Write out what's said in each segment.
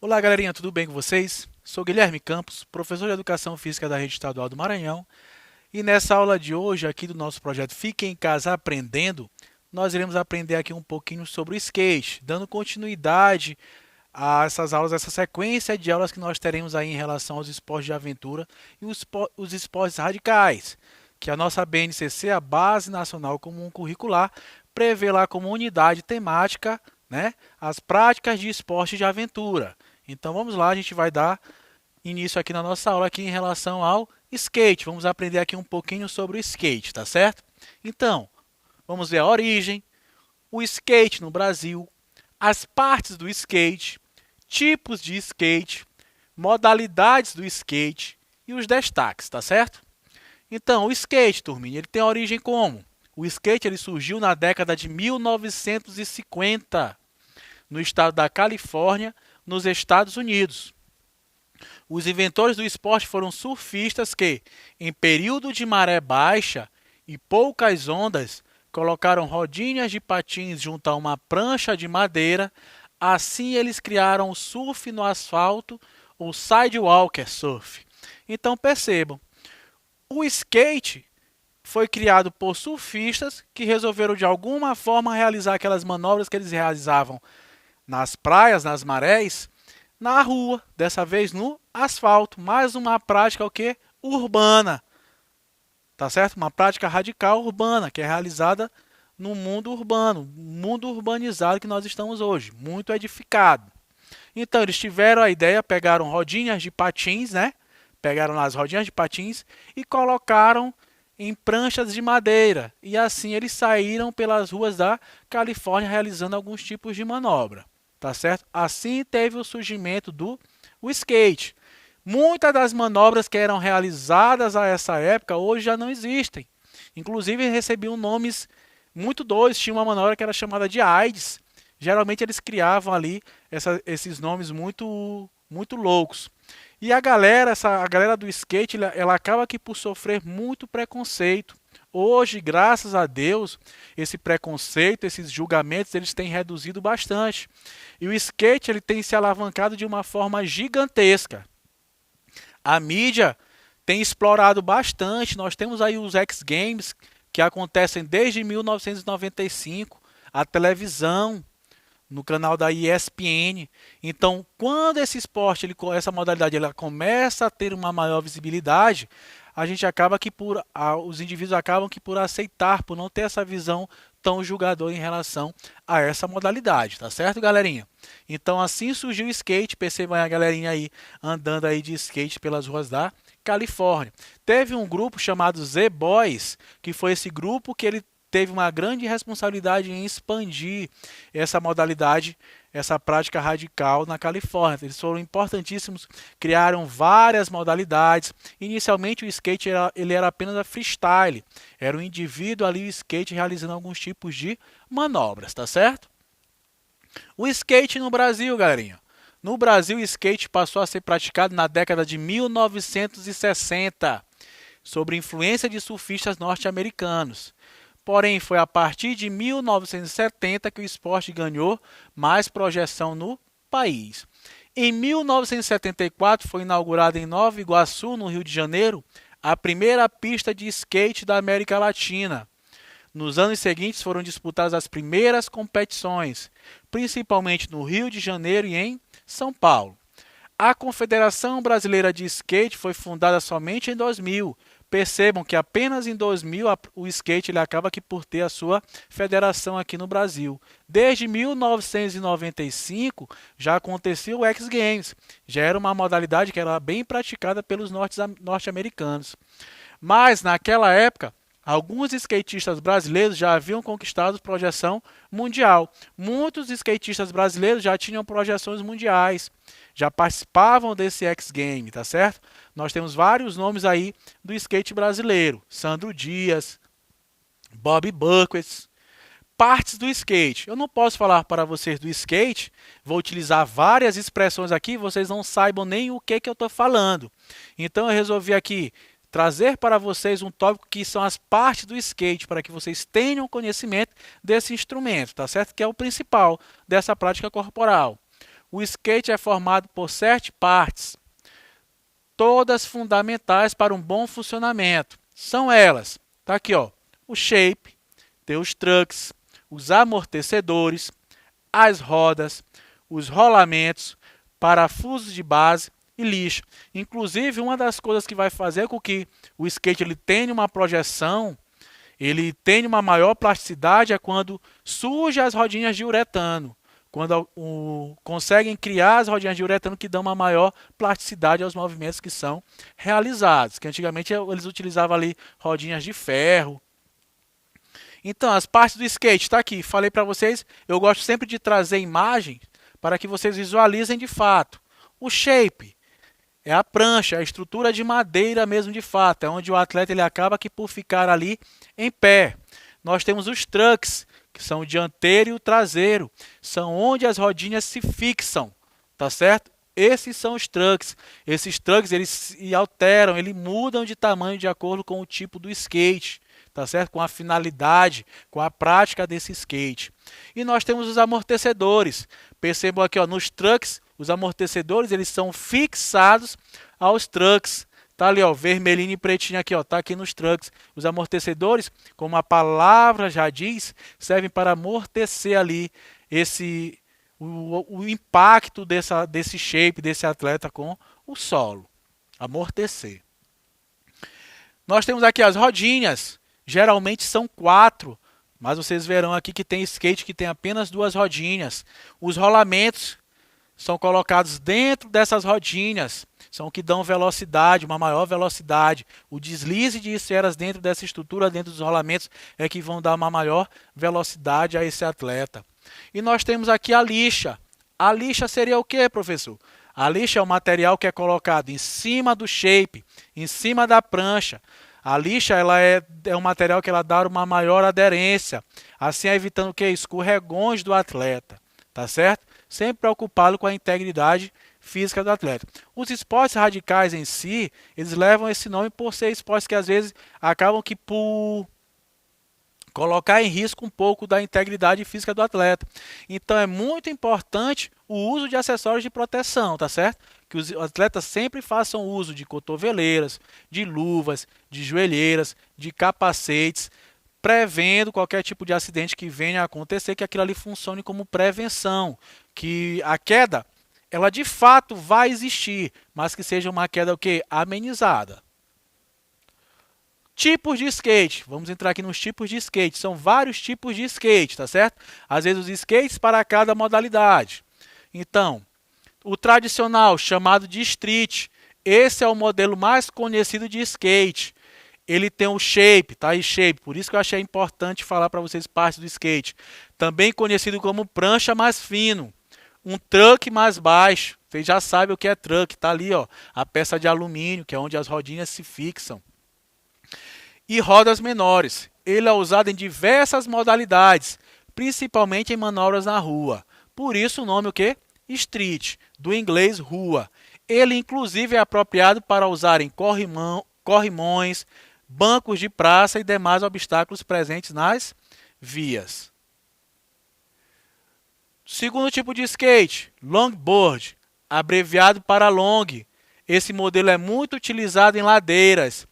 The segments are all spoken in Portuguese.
Olá galerinha, tudo bem com vocês? Sou Guilherme Campos, professor de Educação Física da Rede Estadual do Maranhão, e nessa aula de hoje aqui do nosso projeto Fique em Casa Aprendendo, nós iremos aprender aqui um pouquinho sobre o skate, dando continuidade a essas aulas, essa sequência de aulas que nós teremos aí em relação aos esportes de aventura e os esportes radicais, que a nossa BNCC, a Base Nacional Comum Curricular, prevê lá como unidade temática, né, as práticas de esporte de aventura. Então vamos lá, a gente vai dar início aqui na nossa aula aqui em relação ao skate. Vamos aprender aqui um pouquinho sobre o skate, tá certo? Então, vamos ver a origem, o skate no Brasil, as partes do skate, tipos de skate, modalidades do skate e os destaques, tá certo? Então, o skate, turminha, ele tem origem como? O skate ele surgiu na década de 1950, no estado da Califórnia, nos Estados Unidos. Os inventores do esporte foram surfistas que, em período de maré baixa e poucas ondas, colocaram rodinhas de patins junto a uma prancha de madeira. Assim eles criaram o surf no asfalto, ou sidewalker surf. Então percebam, o skate foi criado por surfistas que resolveram de alguma forma realizar aquelas manobras que eles realizavam nas praias, nas marés, na rua, dessa vez no asfalto. Mais uma prática o quê? Urbana. Tá certo? Uma prática radical urbana, que é realizada no mundo urbano, mundo urbanizado que nós estamos hoje, muito edificado. Então, eles tiveram a ideia, pegaram rodinhas de patins, né? Pegaram as rodinhas de patins e colocaram em pranchas de madeira. E assim eles saíram pelas ruas da Califórnia realizando alguns tipos de manobra. Tá certo? Assim teve o surgimento do skate. Muitas das manobras que eram realizadas a essa época hoje já não existem. Inclusive recebiam nomes muito doidos. Tinha uma manobra que era chamada de AIDS. Geralmente eles criavam ali esses nomes muito loucos. E a galera do skate, ela acaba aqui por sofrer muito preconceito. Hoje, graças a Deus, esse preconceito, esses julgamentos, eles têm reduzido bastante. E o skate ele tem se alavancado de uma forma gigantesca. A mídia tem explorado bastante. Nós temos aí os X Games, que acontecem desde 1995, a televisão, no canal da ESPN. Então, quando esse esporte, essa modalidade, ela começa a ter uma maior visibilidade, a gente acaba que os indivíduos acabam que por aceitar, por não ter essa visão tão julgadora em relação a essa modalidade, tá certo, galerinha? Então, assim surgiu o skate. Percebam a galerinha aí andando aí de skate pelas ruas da Califórnia. Teve um grupo chamado Z-Boys, que foi esse grupo que ele teve uma grande responsabilidade em expandir essa modalidade, essa prática radical na Califórnia. Eles foram importantíssimos, criaram várias modalidades. Inicialmente o skate ele era apenas a freestyle, era um indivíduo ali, o skate, realizando alguns tipos de manobras, tá certo? O skate no Brasil, galerinha. No Brasil, o skate passou a ser praticado na década de 1960, sob influência de surfistas norte-americanos. Porém, foi a partir de 1970 que o esporte ganhou mais projeção no país. Em 1974, foi inaugurada em Nova Iguaçu, no Rio de Janeiro, a primeira pista de skate da América Latina. Nos anos seguintes, foram disputadas as primeiras competições, principalmente no Rio de Janeiro e em São Paulo. A Confederação Brasileira de Skate foi fundada somente em 2000. Percebam que apenas em 2000 o skate ele acaba que por ter a sua federação aqui no Brasil. Desde 1995 já aconteceu o X Games. Já era uma modalidade que era bem praticada pelos norte-americanos. Mas naquela época, alguns skatistas brasileiros já haviam conquistado projeção mundial. Muitos skatistas brasileiros já tinham projeções mundiais, já participavam desse X Game, tá certo? Nós temos vários nomes aí do skate brasileiro. Sandro Dias, Bob Buckets, Partes do skate. Eu não posso falar para vocês do skate, vou utilizar várias expressões aqui, vocês não saibam nem o que eu estou falando. Então eu resolvi aqui trazer para vocês um tópico que são as partes do skate, para que vocês tenham conhecimento desse instrumento, tá certo? Que é o principal dessa prática corporal. O skate é formado por 7 partes, todas fundamentais para um bom funcionamento. São elas, tá aqui ó, o shape, tem os trucks, os amortecedores, as rodas, os rolamentos, parafusos de base e lixa. Inclusive, uma das coisas que vai fazer com que o skate ele tenha uma projeção, ele tenha uma maior plasticidade é quando surgem as rodinhas de uretano. Quando conseguem criar as rodinhas de uretano que dão uma maior plasticidade aos movimentos que são realizados. Que antigamente eles utilizavam ali rodinhas de ferro. Então, as partes do skate, está aqui. Falei para vocês, eu gosto sempre de trazer imagens para que vocês visualizem de fato. O shape é a prancha, a estrutura de madeira mesmo de fato. É onde o atleta ele acaba que por ficar ali em pé. Nós temos os trucks, que são o dianteiro e o traseiro. São onde as rodinhas se fixam, tá certo? Esses são os trucks. Esses trucks eles se alteram, eles mudam de tamanho de acordo com o tipo do skate. Tá certo? Com a finalidade, com a prática desse skate. E nós temos os amortecedores. Percebam aqui, ó, nos trucks, os amortecedores eles são fixados aos trucks. Tá ali, ó, vermelhinho e pretinho aqui, ó, tá aqui nos trucks. Os amortecedores, como a palavra já diz, servem para amortecer ali o impacto desse shape, desse atleta com o solo. Amortecer. Nós temos aqui as rodinhas. Geralmente são 4, mas vocês verão aqui que tem skate que tem apenas 2 rodinhas. Os rolamentos são colocados dentro dessas rodinhas, são que dão velocidade, uma maior velocidade. O deslize de esferas dentro dessa estrutura, dentro dos rolamentos, é que vão dar uma maior velocidade a esse atleta. E nós temos aqui a lixa. A lixa seria o que, professor? A lixa é o material que é colocado em cima do shape, em cima da prancha. A lixa ela é um material que ela dá uma maior aderência, assim evitando que escorregões do atleta, tá certo? Sempre preocupado com a integridade física do atleta. Os esportes radicais em si, eles levam esse nome por ser esportes que às vezes acabam que por colocar em risco um pouco da integridade física do atleta. Então é muito importante o uso de acessórios de proteção, tá certo? Que os atletas sempre façam uso de cotoveleiras, de luvas, de joelheiras, de capacetes, prevendo qualquer tipo de acidente que venha a acontecer, que aquilo ali funcione como prevenção, que a queda, ela de fato vai existir, mas que seja uma queda o quê? Amenizada. Tipos de skate, vamos entrar aqui nos tipos de skate, são vários tipos de skate, tá certo? Às vezes os skates para cada modalidade. Então, o tradicional, chamado de street, esse é o modelo mais conhecido de skate. Ele tem o shape, tá aí shape, por isso que eu achei importante falar para vocês parte do skate. Também conhecido como prancha mais fino, um truck mais baixo. Vocês já sabem o que é truck, tá ali, ó, a peça de alumínio, que é onde as rodinhas se fixam. E rodas menores. Ele é usado em diversas modalidades, principalmente em manobras na rua. Por isso o nome o quê? Street, do inglês rua. Ele inclusive é apropriado para usar em corrimões, bancos de praça e demais obstáculos presentes nas vias. Segundo tipo de skate, longboard, abreviado para long. Esse modelo é muito utilizado em ladeiras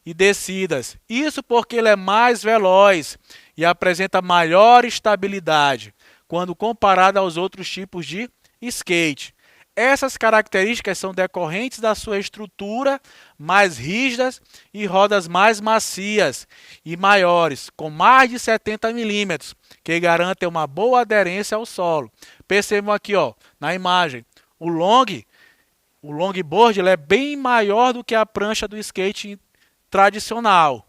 e descidas. Isso porque ele é mais veloz e apresenta maior estabilidade quando comparado aos outros tipos de skate. Essas características são decorrentes da sua estrutura mais rígidas e rodas mais macias e maiores, com mais de 70 milímetros, que garantem uma boa aderência ao solo. Percebam aqui, ó, na imagem, o longboard ele é bem maior do que a prancha do skate tradicional.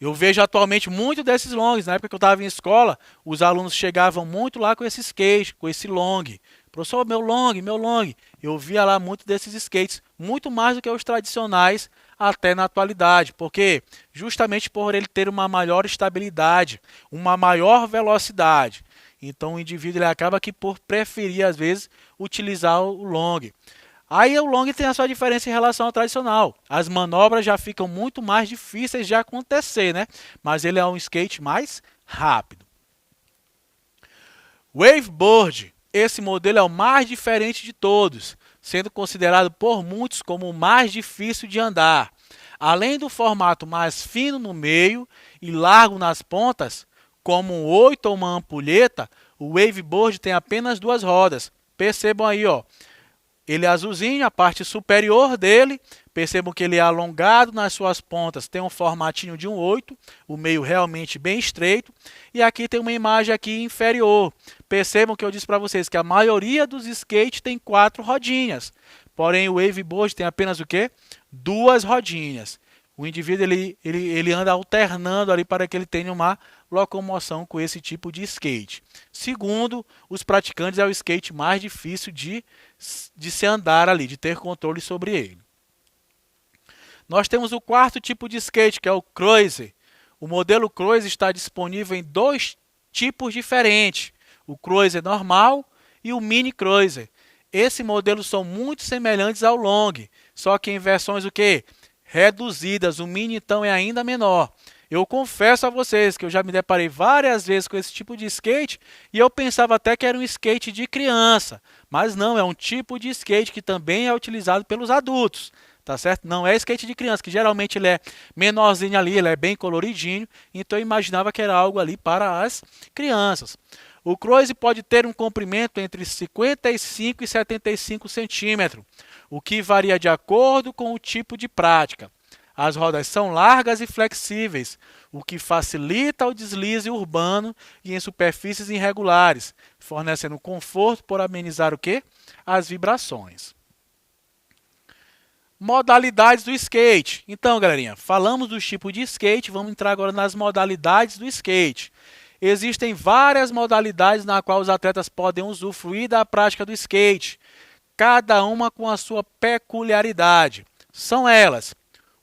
Eu vejo atualmente muito desses longs. Na época que eu estava em escola, os alunos chegavam muito lá com esse skate, com esse long, Professor, meu long, meu long. Eu via lá muito desses skates, muito mais do que os tradicionais até na atualidade, porque justamente por ele ter uma maior estabilidade, uma maior velocidade. Então o indivíduo ele acaba que por preferir às vezes utilizar o long. Aí o long tem a sua diferença em relação ao tradicional. As manobras já ficam muito mais difíceis de acontecer, né? Mas ele é um skate mais rápido. Waveboard. Esse modelo é o mais diferente de todos, sendo considerado por muitos como o mais difícil de andar. Além do formato mais fino no meio e largo nas pontas, como um 8 ou uma ampulheta, o waveboard tem apenas duas rodas. Percebam aí, ó. Ele é azulzinho, a parte superior dele, percebam que ele é alongado nas suas pontas, tem um formatinho de um 8, o meio realmente bem estreito, e aqui tem uma imagem aqui inferior. Percebam que eu disse para vocês que a maioria dos skates tem 4 rodinhas, porém o waveboard tem apenas o quê? 2 rodinhas. O indivíduo ele anda alternando ali para que ele tenha uma locomoção com esse tipo de skate. Segundo os praticantes, é o skate mais difícil de se andar ali, de ter controle sobre ele. Nós temos o quarto tipo de skate, que é o cruiser. O modelo cruiser está disponível em 2 tipos diferentes, o cruiser normal e o mini cruiser. Esse modelo são muito semelhantes ao long, só que em versões o quê? Reduzidas, o mini então é ainda menor. Eu confesso a vocês que eu já me deparei várias vezes com esse tipo de skate e eu pensava até que era um skate de criança, mas não, é um tipo de skate que também é utilizado pelos adultos, tá certo? Não é skate de criança, que geralmente ele é menorzinho ali, ele é bem coloridinho, então eu imaginava que era algo ali para as crianças. O cruiser pode ter um comprimento entre 55 e 75 centímetros, o que varia de acordo com o tipo de prática. As rodas são largas e flexíveis, o que facilita o deslize urbano e em superfícies irregulares, fornecendo conforto por amenizar o quê? As vibrações. Modalidades do skate. Então, galerinha, falamos dos tipos de skate, vamos entrar agora nas modalidades do skate. Existem várias modalidades na qual os atletas podem usufruir da prática do skate, cada uma com a sua peculiaridade. São elas: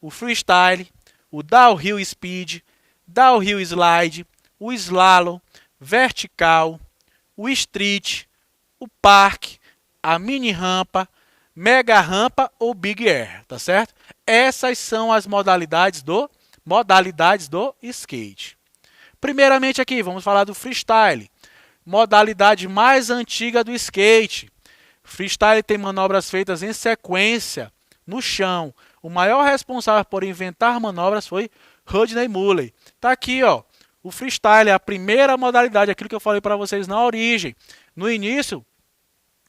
o freestyle, o downhill speed, downhill slide, o slalom, vertical, o street, o park, a mini rampa, mega rampa ou big air, tá certo? Essas são as modalidades do skate. Primeiramente aqui, vamos falar do freestyle, modalidade mais antiga do skate. Freestyle tem manobras feitas em sequência no chão. O maior responsável por inventar manobras foi Rodney Mullen. Tá aqui, ó. O freestyle é a primeira modalidade, aquilo que eu falei para vocês na origem. No início,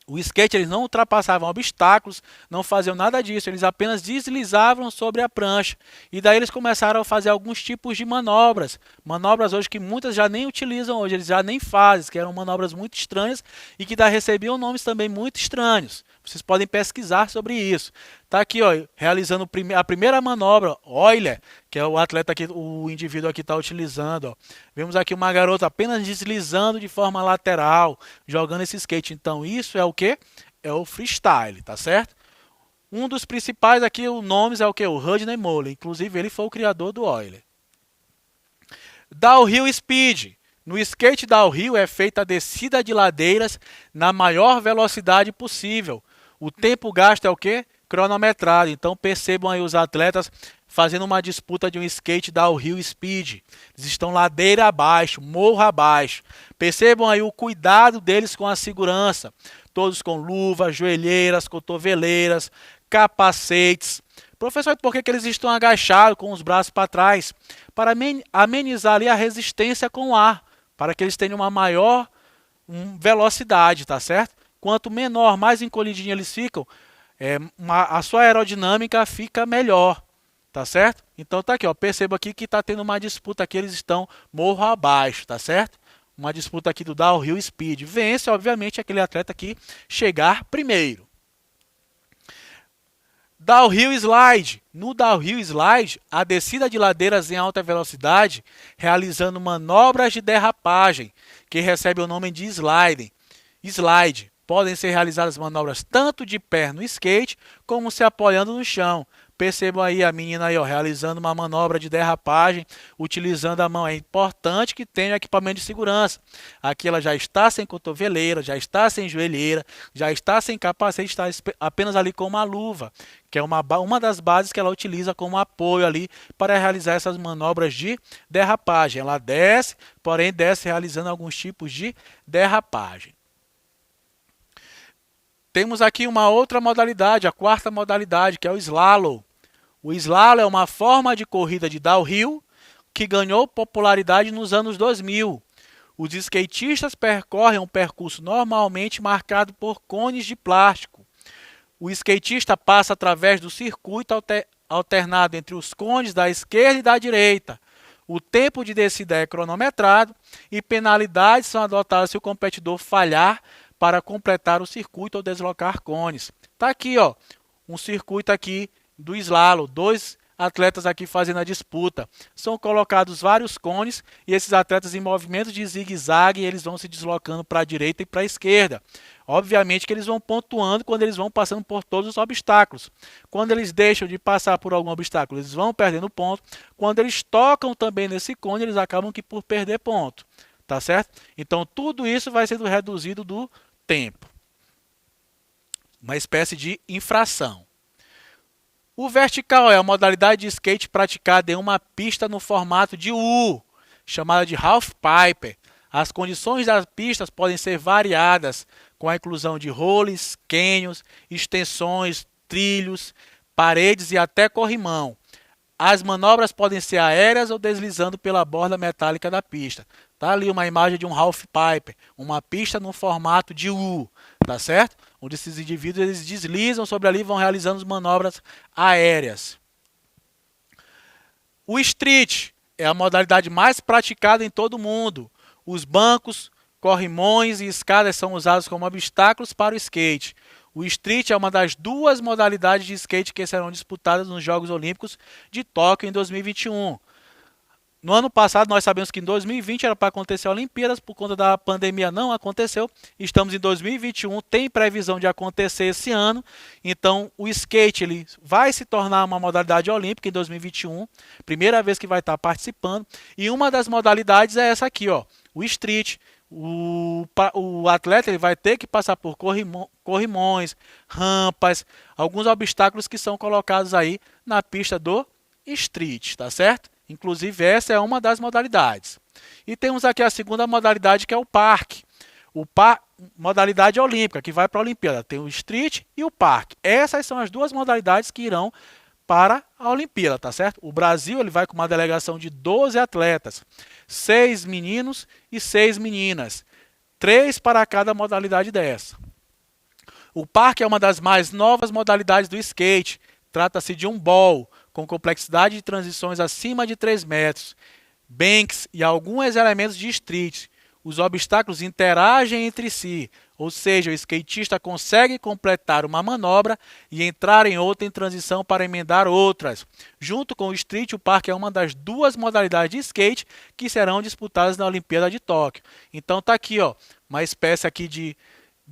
o skate eles não ultrapassavam obstáculos, não faziam nada disso, eles apenas deslizavam sobre a prancha. E daí eles começaram a fazer alguns tipos de manobras. Manobras hoje que muitas já nem utilizam hoje, eles já nem fazem, que eram manobras muito estranhas e que recebiam nomes também muito estranhos. Vocês podem pesquisar sobre isso. Tá aqui, ó, realizando a primeira manobra, Euler, que é o atleta aqui, o indivíduo aqui está utilizando. Ó. Vemos aqui uma garota apenas deslizando de forma lateral, jogando esse skate. Então isso é o que? É o freestyle, tá certo? Um dos principais aqui, os nomes é o que? O Rodney Mullen. Inclusive ele foi o criador do Euler. Downhill speed. No skate downhill é feita a descida de ladeiras na maior velocidade possível. O tempo gasto é o quê? Cronometrado. Então percebam aí os atletas fazendo uma disputa de um skate downhill speed. Eles estão ladeira abaixo, morro abaixo. Percebam aí o cuidado deles com a segurança. Todos com luvas, joelheiras, cotoveleiras, capacetes. Professor, por que eles estão agachados com os braços para trás? Para amenizar ali a resistência com o ar, para que eles tenham uma maior velocidade, tá certo? Quanto menor, mais encolhidinho eles ficam, a sua aerodinâmica fica melhor, tá certo? Então tá aqui, ó, perceba aqui que está tendo uma disputa aqui, eles estão morro abaixo, tá certo? Uma disputa aqui do downhill speed. Vence, obviamente, aquele atleta que chegar primeiro. Downhill slide. No downhill slide, a descida de ladeiras em alta velocidade, realizando manobras de derrapagem, que recebe o nome de slide. Podem ser realizadas manobras tanto de pé no skate, como se apoiando no chão. Percebam aí a menina aí, ó, realizando uma manobra de derrapagem, utilizando a mão. É importante que tenha equipamento de segurança. Aqui ela já está sem cotoveleira, já está sem joelheira, já está sem capacete, está apenas ali com uma luva, que é uma das bases que ela utiliza como apoio ali para realizar essas manobras de derrapagem. Ela desce, porém desce realizando alguns tipos de derrapagem. Temos aqui uma outra modalidade, a quarta modalidade, que é o slalom. O slalom é uma forma de corrida de downhill que ganhou popularidade nos anos 2000. Os skatistas percorrem um percurso normalmente marcado por cones de plástico. O skatista passa através do circuito alternado entre os cones da esquerda e da direita. O tempo de descida é cronometrado e penalidades são adotadas se o competidor falhar para completar o circuito ou deslocar cones. Está aqui, ó, um circuito aqui do slalom, dois atletas aqui fazendo a disputa. São colocados vários cones e esses atletas em movimento de zigue-zague, eles vão se deslocando para a direita e para a esquerda. Obviamente que eles vão pontuando quando eles vão passando por todos os obstáculos. Quando eles deixam de passar por algum obstáculo, eles vão perdendo ponto. Quando eles tocam também nesse cone, eles acabam que por perder ponto. Tá certo? Então tudo isso vai sendo reduzido do tempo. Uma espécie de infração. O vertical é a modalidade de skate praticada em uma pista no formato de U, chamada de half pipe. As condições das pistas podem ser variadas, com a inclusão de roles, cânions, extensões, trilhos, paredes e até corrimão. As manobras podem ser aéreas ou deslizando pela borda metálica da pista. Tá ali uma imagem de um half pipe, uma pista no formato de U, tá certo? Onde esses indivíduos eles deslizam sobre ali e vão realizando manobras aéreas. O street é a modalidade mais praticada em todo o mundo. Os bancos, corrimões e escadas são usados como obstáculos para o skate. O street é uma das duas modalidades de skate que serão disputadas nos Jogos Olímpicos de Tóquio em 2021. No ano passado, nós sabemos que em 2020 era para acontecer a Olimpíadas, por conta da pandemia não aconteceu. Estamos em 2021, tem previsão de acontecer esse ano. Então, o skate ele vai se tornar uma modalidade olímpica em 2021, primeira vez que vai estar participando. E uma das modalidades é essa aqui, ó, o street. O atleta ele vai ter que passar por corrimões, rampas, alguns obstáculos que são colocados aí na pista do street, tá certo? Inclusive, essa é uma das modalidades. E temos aqui a segunda modalidade, que é o parque. Modalidade olímpica, que vai para a Olimpíada. Tem o street e o parque. Essas são as duas modalidades que irão para a Olimpíada, tá certo? O Brasil ele vai com uma delegação de 12 atletas. 6 meninos e 6 meninas. 3 para cada modalidade dessa. O parque é uma das mais novas modalidades do skate. Trata-se de um ball, com complexidade de transições acima de 3 metros, banks e alguns elementos de street. Os obstáculos interagem entre si, ou seja, o skatista consegue completar uma manobra e entrar em outra em transição para emendar outras. Junto com o street, o parque é uma das duas modalidades de skate que serão disputadas na Olimpíada de Tóquio. Então tá aqui, ó, uma espécie aqui de...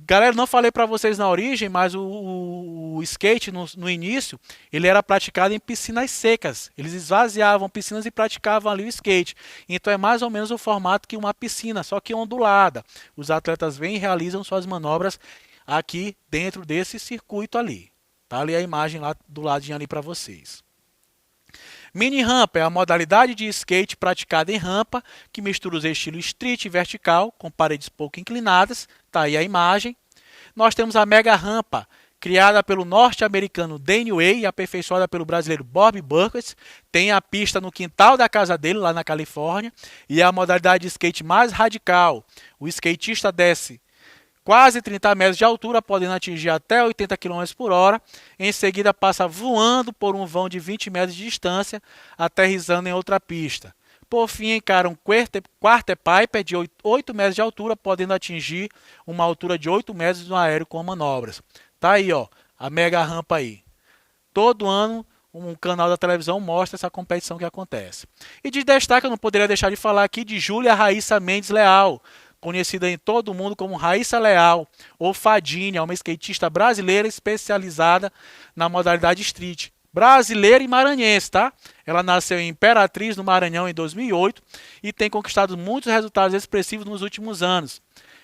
Galera, não falei para vocês na origem, mas o skate no início, ele era praticado em piscinas secas. Eles esvaziavam piscinas e praticavam ali o skate. Então é mais ou menos o formato que uma piscina, só que ondulada. Os atletas vêm e realizam suas manobras aqui dentro desse circuito ali. Tá ali a imagem lá do ladinho ali para vocês. Mini rampa é a modalidade de skate praticada em rampa, que mistura os estilos street e vertical, com paredes pouco inclinadas. Está aí a imagem. Nós temos a mega rampa, criada pelo norte-americano Danny Way e aperfeiçoada pelo brasileiro Bob Burkett. Tem a pista no quintal da casa dele, lá na Califórnia, e é a modalidade de skate mais radical. O skatista desce quase 30 metros de altura, podendo atingir até 80 km por hora. Em seguida, passa voando por um vão de 20 metros de distância, aterrissando em outra pista. Por fim, encara um quarter pipe de 8 metros de altura, podendo atingir uma altura de 8 metros no aéreo com manobras. Tá aí, ó, a mega rampa aí. Todo ano, um canal da televisão mostra essa competição que acontece. E de destaque, eu não poderia deixar de falar aqui de Júlia Raíssa Mendes Leal, conhecida em todo o mundo como Raíssa Leal, ou Fadinha, é uma skatista brasileira especializada na modalidade street. Brasileira e maranhense, tá? Ela nasceu em Imperatriz, no Maranhão, em 2008 e tem conquistado muitos resultados expressivos nos últimos anos.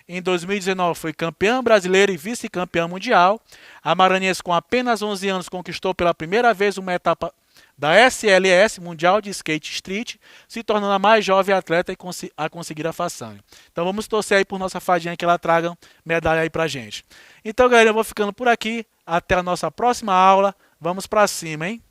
Em 2019 foi campeã brasileira e vice-campeã mundial. A maranhense, com apenas 11 anos, conquistou pela primeira vez uma etapa da SLS, Mundial de Skate Street, se tornando a mais jovem atleta a conseguir a façanha. Então vamos torcer aí por nossa fadinha que ela traga medalha aí pra gente. Então, galera, eu vou ficando por aqui. Até a nossa próxima aula. Vamos pra cima, hein?